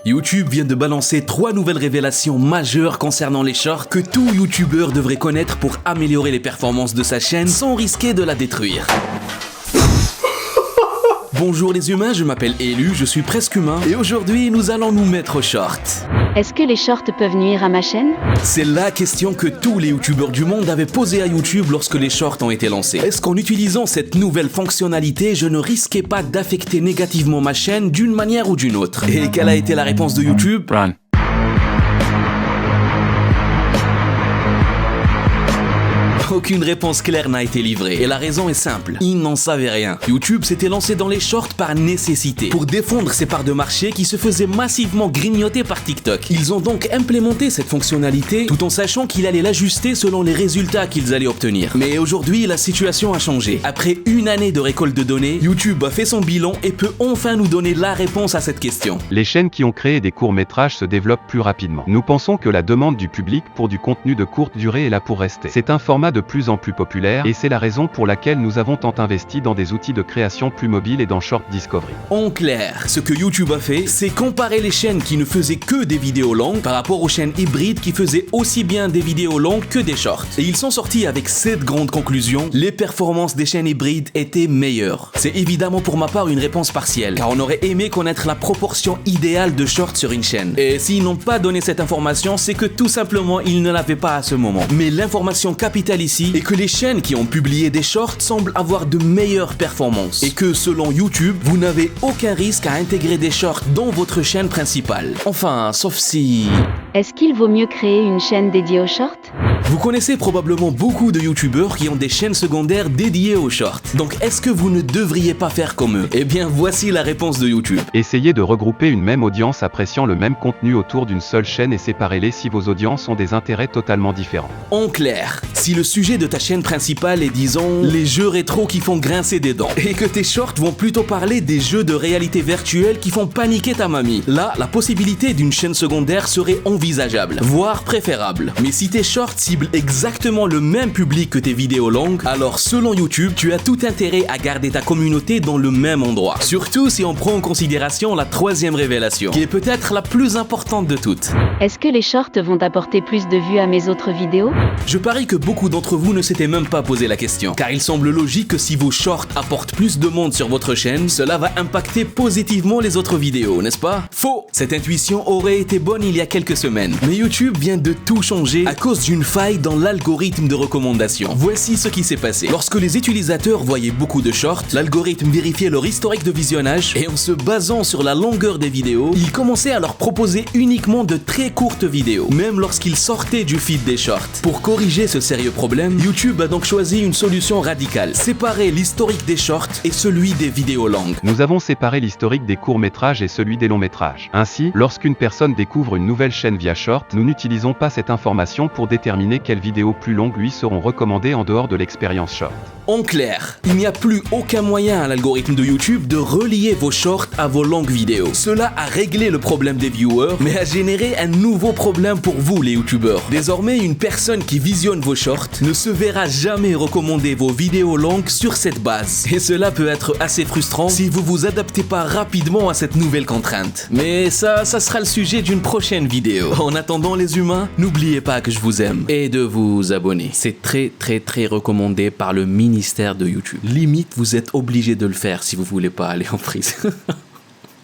YouTube vient de balancer 3 nouvelles révélations majeures concernant les shorts que tout YouTuber devrait connaître pour améliorer les performances de sa chaîne sans risquer de la détruire. Bonjour les humains, je m'appelle Élu, je suis presque humain et aujourd'hui nous allons nous mettre aux shorts. Est-ce que les shorts peuvent nuire à ma chaîne? C'est la question que tous les youtubeurs du monde avaient posée à YouTube lorsque les shorts ont été lancés. Est-ce qu'en utilisant cette nouvelle fonctionnalité, je ne risquais pas d'affecter négativement ma chaîne d'une manière ou d'une autre? Et quelle a été la réponse de YouTube? Run. Aucune réponse claire n'a été livrée. Et la raison est simple. Ils n'en savaient rien. YouTube s'était lancé dans les shorts par nécessité, pour défendre ses parts de marché qui se faisaient massivement grignoter par TikTok. Ils ont donc implémenté cette fonctionnalité tout en sachant qu'il allait l'ajuster selon les résultats qu'ils allaient obtenir. Mais aujourd'hui, la situation a changé. Après une année de récolte de données, YouTube a fait son bilan et peut enfin nous donner la réponse à cette question. Les chaînes qui ont créé des courts-métrages se développent plus rapidement. Nous pensons que la demande du public pour du contenu de courte durée est là pour rester. C'est un format de plus en plus populaire et c'est la raison pour laquelle nous avons tant investi dans des outils de création plus mobiles et dans Short Discovery. En clair, ce que YouTube a fait, c'est comparer les chaînes qui ne faisaient que des vidéos longues par rapport aux chaînes hybrides qui faisaient aussi bien des vidéos longues que des shorts. Et ils sont sortis avec cette grande conclusion: les performances des chaînes hybrides étaient meilleures. C'est évidemment pour ma part une réponse partielle, car on aurait aimé connaître la proportion idéale de shorts sur une chaîne. Et s'ils n'ont pas donné cette information, c'est que tout simplement ils ne l'avaient pas à ce moment. Mais l'information capitale ici est que les chaînes qui ont publié des shorts semblent avoir de meilleures performances. Et que selon YouTube, vous n'avez aucun risque à intégrer des shorts dans votre chaîne principale. Enfin, sauf si... Est-ce qu'il vaut mieux créer une chaîne dédiée aux shorts? Vous connaissez probablement beaucoup de youtubeurs qui ont des chaînes secondaires dédiées aux shorts. Donc est-ce que vous ne devriez pas faire comme eux? Eh bien voici la réponse de YouTube. Essayez de regrouper une même audience appréciant le même contenu autour d'une seule chaîne et séparez-les si vos audiences ont des intérêts totalement différents. En clair, si le sujet de ta chaîne principale est, disons, les jeux rétro qui font grincer des dents, et que tes shorts vont plutôt parler des jeux de réalité virtuelle qui font paniquer ta mamie, là, la possibilité d'une chaîne secondaire serait envisageable, voire préférable. Mais si tes shorts ciblent exactement le même public que tes vidéos longues, alors selon YouTube, tu as tout intérêt à garder ta communauté dans le même endroit. Surtout si on prend en considération la troisième révélation, qui est peut-être la plus importante de toutes. Est-ce que les shorts vont apporter plus de vues à mes autres vidéos? Je parie que beaucoup d'entre vous ne s'étaient même pas posé la question, car il semble logique que si vos shorts apportent plus de monde sur votre chaîne, cela va impacter positivement les autres vidéos, n'est-ce pas? Faux! Cette intuition aurait été bonne il y a quelques semaines, mais YouTube vient de tout changer à cause d'une faille dans l'algorithme de recommandation. Voici ce qui s'est passé. Lorsque les utilisateurs voyaient beaucoup de shorts, l'algorithme vérifiait leur historique de visionnage et en se basant sur la longueur des vidéos, il commençait à leur proposer uniquement de très courtes vidéos, même lorsqu'ils sortaient du feed des shorts. Pour corriger ce sérieux problème, YouTube a donc choisi une solution radicale: séparer l'historique des shorts et celui des vidéos longues. Nous avons séparé l'historique des courts-métrages et celui des longs-métrages. Ainsi, lorsqu'une personne découvre une nouvelle chaîne via Short, nous n'utilisons pas cette information pour déterminer quelles vidéos plus longues lui seront recommandées en dehors de l'expérience Short. En clair, il n'y a plus aucun moyen à l'algorithme de YouTube de relier vos shorts à vos longues vidéos. Cela a réglé le problème des viewers, mais a généré un nouveau problème pour vous les youtubeurs. Désormais, une personne qui visionne vos shorts ne se verra jamais recommander vos vidéos longues sur cette base. Et cela peut être assez frustrant si vous vous adaptez pas rapidement à cette nouvelle contrainte. Mais ça sera le sujet d'une prochaine vidéo. En attendant les humains, n'oubliez pas que je vous aime et de vous abonner. C'est très recommandé par le ministère de YouTube. Limite, vous êtes obligé de le faire si vous voulez pas aller en prison.